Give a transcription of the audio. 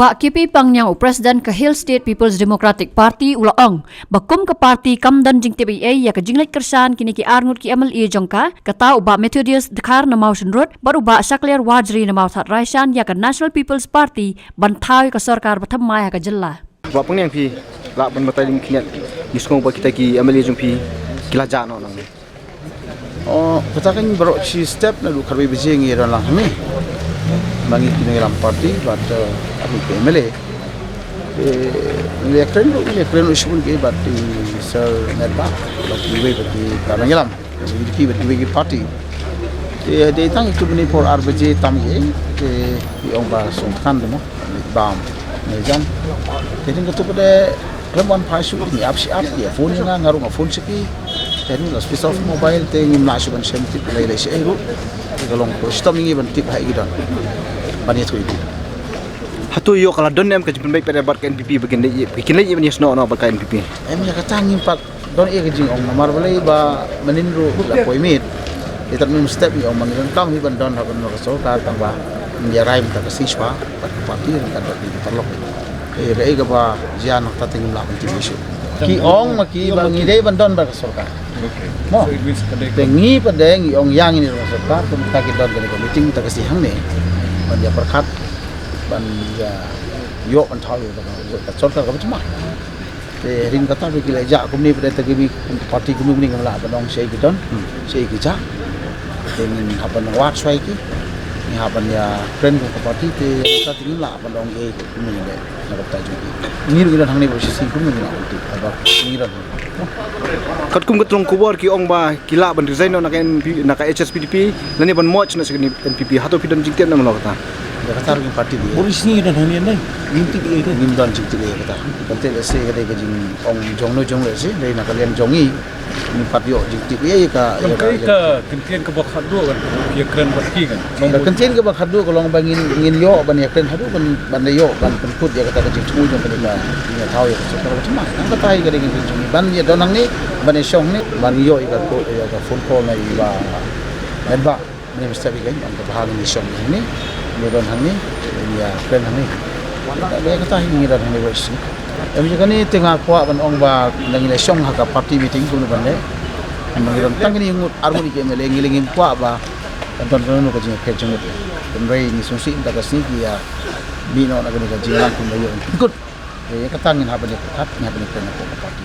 Ubak kipi pangyang Presiden ke Hill State People's Democratic Party ulaong bakum ke parti kamdan jing TPA ya ke jinglet kersan kini ki arngut ki MLA jongka kata ubak Methodius Dekar na mau senrut baru ubak Shaklir Wajri na mau that raisan ya ke National People's Party bantai ke sarkar batamai ya ke jela. Ubak pengyang pi lak ban batai lim kinyat iskong ubak kita ki MLA jong pi kila jano nang. Oh, kita kan baru si step na lu karbi bijing ira lang kami. Mangi kini dalam parti but aku ke MLA. Elektren usun ke but sir nerba but we karangalam. Jadi we parti. Dia tang itu bini por RBJ tamge ke yang ba songkan demo bam. Nejam. Jadi itu pada kelemban pasu ni apsi ya phone nga ngarung phone siki. Jadi las piece of mobile thing im nasuban semti lele seiru. Kalau stop ni ban tip hai gidan. Bani tu itu. Hatu yo kalau don em ke jemput baik pada barka NPP bagian lagi bikin lagi bani sno no barka NPP. Em ya kata ngimpat don e ke jing ong mar balai ba menindru la poimit. Kita mem step yo mangiran tang ni ban don haban no so ka tang ba. Dia rai minta ke siswa parti kan di terlok. Re ga ba jian ta tingim la penting isu. Ki ong maki ba ngide ban don ba sorka. Mo. Tengi padeng ong yang ini sorka pun ta ki don ke meeting ta ke si hang ne. Ban dia perkat ban ya yo ban thau yo ta sorka ka macam ring kata bi kila ja kumni pada tagi parti kumni ngala ban ong sei gidon sei gija dengan haban wat swai ki ni haban ya friend ko parti te ta tingin la ban ong e kumni ne na ta ju ni ru hang ne posisi kumni na uti aba ni ran Kat kum ketlong kubor ki ong ba kila ban design no nak HSPDP lani ban moch na segini NPP hatu pidan jingtian na melo kata. Ya kata ru parti dia. Polis ni dan hanian dai. Ginti dia itu. Nim dan jingti dia kata. Kante le se kata ke jing ong jong le se dai nak kalian jongi ni parti yo jingti dia ka ya ka kentien ke bakhat do kan. Dia keren baki kan. Kentien ke bakhat do kalau bangin ingin yo ban ya keren hadu ban yo ban penkut dia kata ke jing tu jong kena ni tahu ya so kalau macam mana kata ai ke dengan jongi ban ya donang ni ban song ni ban yo ikat ko ya ka phone call na iba. Nenba ni mesti bikin untuk bahagian ni song ni. Niron hang ni ya friend hang ni ada kata hingi ran ni wes em je kan ni tengah kuat ban ong ba nang ni song ha ka party meeting ku ban le mangiran tang ni ngut armoni ke mele ngilingim kuat ba don don ko jing ke jing ben rei ni susi ta ka sini ya bi no na ka ni ka jing lang ku yo ikut kata ngin ha ban ni kat ni ha ban ni friend ko party